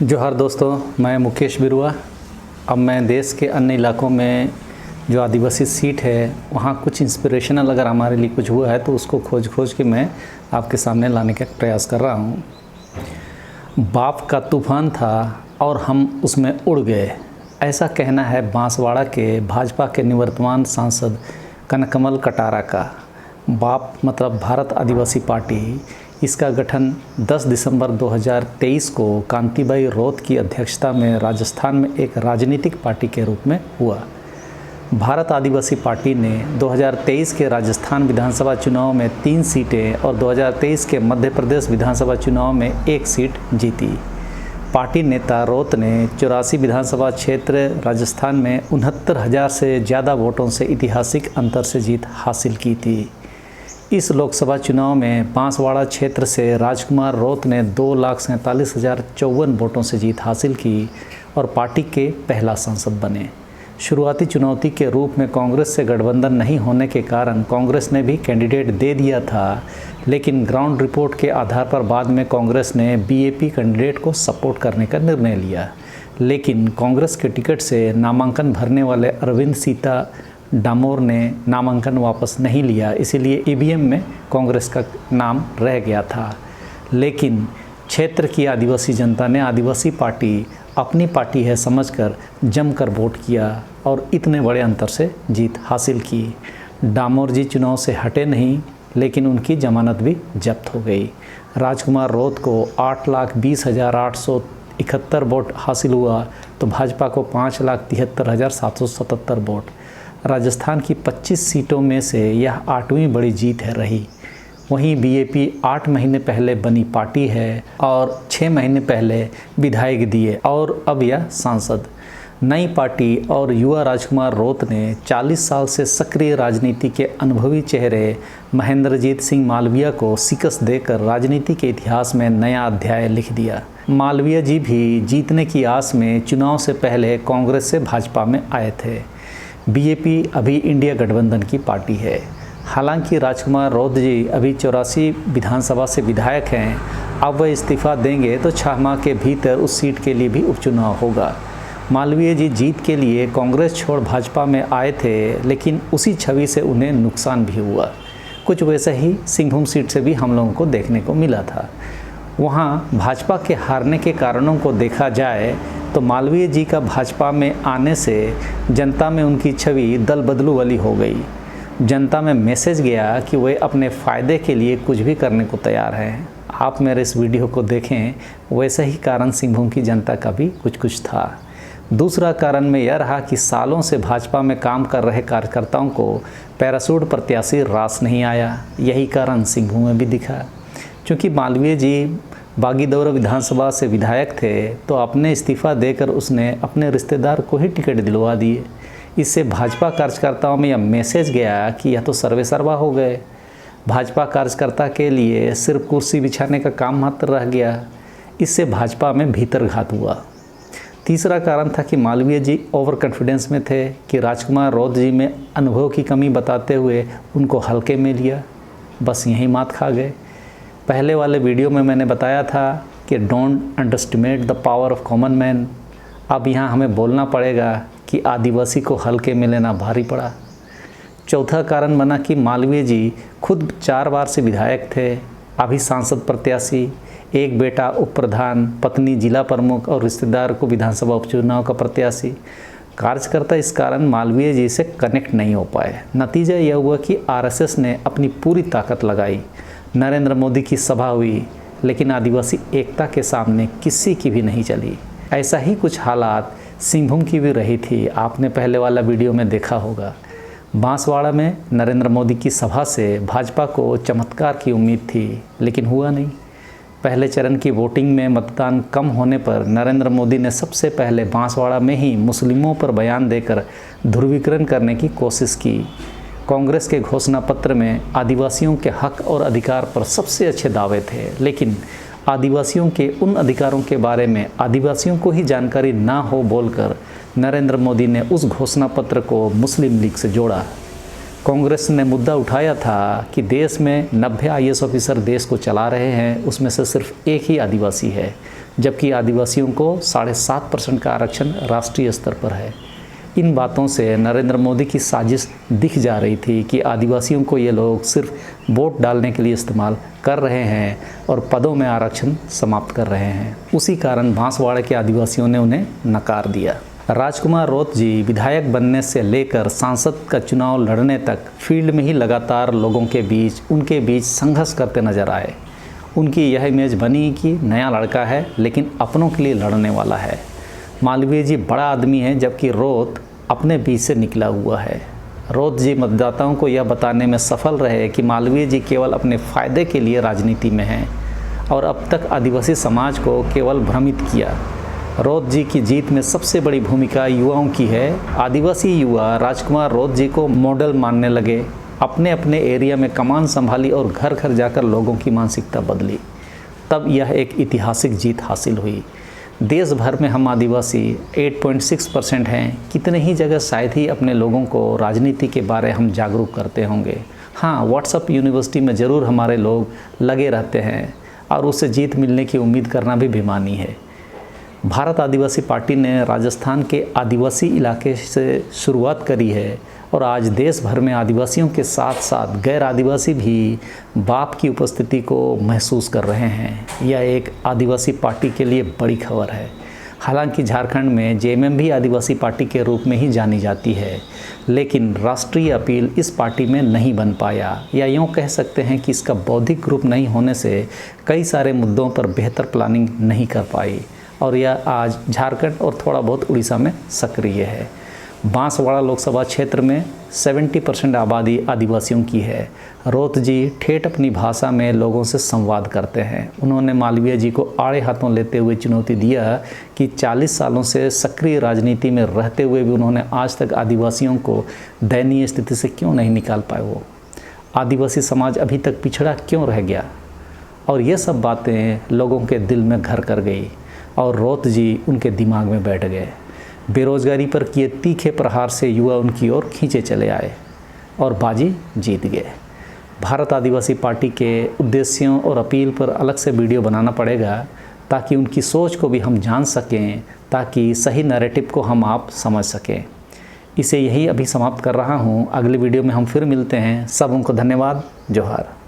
जोहार दोस्तों, मैं मुकेश बिरुआ। अब मैं देश के अन्य इलाकों में जो आदिवासी सीट है वहाँ कुछ इंस्पिरेशनल अगर हमारे लिए कुछ हुआ है तो उसको खोज के मैं आपके सामने लाने का प्रयास कर रहा हूँ। बाप का तूफान था और हम उसमें उड़ गए, ऐसा कहना है बांसवाड़ा के भाजपा के निवर्तमान सांसद कनकमल कटारा का। बाप मतलब भारत आदिवासी पार्टी। इसका गठन 10 दिसंबर 2023 को कांतिबाई रोत की अध्यक्षता में राजस्थान में एक राजनीतिक पार्टी के रूप में हुआ। भारत आदिवासी पार्टी ने 2023 के राजस्थान विधानसभा चुनाव में 3 सीटें और 2023 के मध्य प्रदेश विधानसभा चुनाव में 1 सीट जीती। पार्टी नेता रोत ने 84 विधानसभा क्षेत्र राजस्थान में 69,000 से ज़्यादा वोटों से ऐतिहासिक अंतर से जीत हासिल की थी। इस लोकसभा चुनाव में बांसवाड़ा क्षेत्र से राजकुमार रोत ने 2,47,054 वोटों से जीत हासिल की और पार्टी के पहला सांसद बने। शुरुआती चुनौती के रूप में कांग्रेस से गठबंधन नहीं होने के कारण कांग्रेस ने भी कैंडिडेट दे दिया था, लेकिन ग्राउंड रिपोर्ट के आधार पर बाद में कांग्रेस ने बीएपी कैंडिडेट को सपोर्ट करने का निर्णय लिया। लेकिन कांग्रेस के टिकट से नामांकन भरने वाले अरविंद सीता डामोर ने नामांकन वापस नहीं लिया, इसीलिए ईवीएम में कांग्रेस का नाम रह गया था। लेकिन क्षेत्र की आदिवासी जनता ने आदिवासी पार्टी अपनी पार्टी है समझकर जमकर वोट किया और इतने बड़े अंतर से जीत हासिल की। डामोर जी चुनाव से हटे नहीं, लेकिन उनकी जमानत भी जब्त हो गई। राजकुमार रोत को 8,20,871 वोट हासिल हुआ तो भाजपा को 5,73,777 वोट। राजस्थान की 25 सीटों में से यह 8वीं बड़ी जीत है रही। वहीं बीएपी 8 महीने पहले बनी पार्टी है और 6 महीने पहले विधायक दिए और अब यह सांसद। नई पार्टी और युवा राजकुमार रोत ने 40 साल से सक्रिय राजनीति के अनुभवी चेहरे महेंद्रजीत सिंह मालवीय को शिकस्त देकर राजनीति के इतिहास में नया अध्याय लिख दिया। मालवीय जी भी जीतने की आस में चुनाव से पहले कांग्रेस से भाजपा में आए थे। बीएपी अभी इंडिया गठबंधन की पार्टी है। हालांकि राजकुमार रोत जी अभी 84 विधानसभा से विधायक हैं। अब वह इस्तीफा देंगे तो 6 माह के भीतर उस सीट के लिए भी उपचुनाव होगा। मालवीय जी जीत के लिए कांग्रेस छोड़ भाजपा में आए थे, लेकिन उसी छवि से उन्हें नुकसान भी हुआ। कुछ वैसे ही सिंहभूम सीट से भी हम लोगों को देखने को मिला था। वहाँ भाजपा के हारने के कारणों को देखा जाए तो मालवीय जी का भाजपा में आने से जनता में उनकी छवि दल बदलू वाली हो गई। जनता में मैसेज गया कि वे अपने फ़ायदे के लिए कुछ भी करने को तैयार हैं। आप मेरे इस वीडियो को देखें, वैसे ही कारण सिंहभूम की जनता का भी कुछ था। दूसरा कारण में यह रहा कि सालों से भाजपा में काम कर रहे कार्यकर्ताओं को पैरासूट प्रत्याशी रास नहीं आया। यही कारण सिंहभूम में भी दिखा। क्योंकि मालवीय जी बागीदौरा विधानसभा से विधायक थे तो अपने इस्तीफा देकर उसने अपने रिश्तेदार को ही टिकट दिलवा दिए। इससे भाजपा कार्यकर्ताओं में यह मैसेज गया कि यह तो सर्वे सर्वा हो गए। भाजपा कार्यकर्ता के लिए सिर्फ कुर्सी बिछाने का काम मात्र रह गया। इससे भाजपा में भीतरघात हुआ। तीसरा कारण था कि मालवीय जी ओवर कॉन्फिडेंस में थे कि राजकुमार रोत जी में अनुभव की कमी बताते हुए उनको हल्के में लिया। बस यही मात खा गए। पहले वाले वीडियो में मैंने बताया था कि don't underestimate the power of common man. अब यहाँ हमें बोलना पड़ेगा कि आदिवासी को हल्के में लेना भारी पड़ा। चौथा कारण बना कि मालवीय जी खुद 4 बार से विधायक थे, अभी सांसद प्रत्याशी, एक बेटा उप प्रधान, पत्नी जिला प्रमुख और रिश्तेदार को विधानसभा उपचुनाव का प्रत्याशी। कार्यकर्ता इस कारण मालवीय जी से कनेक्ट नहीं हो पाए। नतीजा यह हुआ कि आरएसएस ने अपनी पूरी ताकत लगाई। नरेंद्र मोदी की सभा हुई, लेकिन आदिवासी एकता के सामने किसी की भी नहीं चली। ऐसा ही कुछ हालात सिंहभूम की भी रही थी। आपने पहले वाला वीडियो में देखा होगा। बांसवाड़ा में नरेंद्र मोदी की सभा से भाजपा को चमत्कार की उम्मीद थी, लेकिन हुआ नहीं। पहले चरण की वोटिंग में मतदान कम होने पर नरेंद्र मोदी ने सबसे पहले बांसवाड़ा में ही मुस्लिमों पर बयान देकर ध्रुवीकरण करने की कोशिश की। कांग्रेस के घोषणा पत्र में आदिवासियों के हक और अधिकार पर सबसे अच्छे दावे थे, लेकिन आदिवासियों के उन अधिकारों के बारे में आदिवासियों को ही जानकारी ना हो बोलकर नरेंद्र मोदी ने उस घोषणा पत्र को मुस्लिम लीग से जोड़ा। कांग्रेस ने मुद्दा उठाया था कि देश में 90 आईएएस ऑफिसर देश को चला रहे हैं, उसमें से सिर्फ एक ही आदिवासी है जबकि आदिवासियों को 7.5% का आरक्षण राष्ट्रीय स्तर पर है। इन बातों से नरेंद्र मोदी की साजिश दिख जा रही थी कि आदिवासियों को ये लोग सिर्फ वोट डालने के लिए इस्तेमाल कर रहे हैं और पदों में आरक्षण समाप्त कर रहे हैं। उसी कारण बांसवाड़ा के आदिवासियों ने उन्हें नकार दिया। राजकुमार रौत जी विधायक बनने से लेकर सांसद का चुनाव लड़ने तक फील्ड में ही लगातार लोगों के बीच उनके बीच संघर्ष करते नजर आए। उनकी यह इमेज बनी कि नया लड़का है लेकिन अपनों के लिए लड़ने वाला है। मालवीय जी बड़ा आदमी है जबकि रौत अपने बीच से निकला हुआ है। रौत जी मतदाताओं को यह बताने में सफल रहे कि मालवीय जी केवल अपने फ़ायदे के लिए राजनीति में हैं और अब तक आदिवासी समाज को केवल भ्रमित किया। रौत जी की जीत में सबसे बड़ी भूमिका युवाओं की है। आदिवासी युवा राजकुमार रौत जी को मॉडल मानने लगे, अपने अपने एरिया में कमान संभाली और घर घर जाकर लोगों की मानसिकता बदली। तब यह एक ऐतिहासिक जीत हासिल हुई। देश भर में हम आदिवासी 8.6% हैं। कितने ही जगह शायद ही अपने लोगों को राजनीति के बारे हम जागरूक करते होंगे। हाँ, व्हाट्सएप यूनिवर्सिटी में ज़रूर हमारे लोग लगे रहते हैं और उससे जीत मिलने की उम्मीद करना भी बेमानी है। भारत आदिवासी पार्टी ने राजस्थान के आदिवासी इलाके से शुरुआत करी है और आज देश भर में आदिवासियों के साथ साथ गैर आदिवासी भी बाप की उपस्थिति को महसूस कर रहे हैं। यह एक आदिवासी पार्टी के लिए बड़ी खबर है। हालांकि झारखंड में जेएमएम भी आदिवासी पार्टी के रूप में ही जानी जाती है, लेकिन राष्ट्रीय अपील इस पार्टी में नहीं बन पाया, या यूँ कह सकते हैं कि इसका बौद्धिक ग्रुप नहीं होने से कई सारे मुद्दों पर बेहतर प्लानिंग नहीं कर पाई और यह आज झारखंड और थोड़ा बहुत उड़ीसा में सक्रिय है। बांसवाड़ा लोकसभा क्षेत्र में 70% आबादी आदिवासियों की है। रौत जी ठेठ अपनी भाषा में लोगों से संवाद करते हैं। उन्होंने मालवीय जी को आड़े हाथों लेते हुए चुनौती दिया कि 40 सालों से सक्रिय राजनीति में रहते हुए भी उन्होंने आज तक आदिवासियों को दयनीय स्थिति से क्यों नहीं निकाल पाए। वो आदिवासी समाज अभी तक पिछड़ा क्यों रह गया, और ये सब बातें लोगों के दिल में घर कर गई और रौत जी उनके दिमाग में बैठ गए। बेरोजगारी पर किए तीखे प्रहार से युवा उनकी ओर खींचे चले आए और बाजी जीत गए। भारत आदिवासी पार्टी के उद्देश्यों और अपील पर अलग से वीडियो बनाना पड़ेगा ताकि उनकी सोच को भी हम जान सकें, ताकि सही नैरेटिव को हम आप समझ सकें। इसे यही अभी समाप्त कर रहा हूँ। अगले वीडियो में हम फिर मिलते हैं। सब उनको धन्यवाद। जोहार।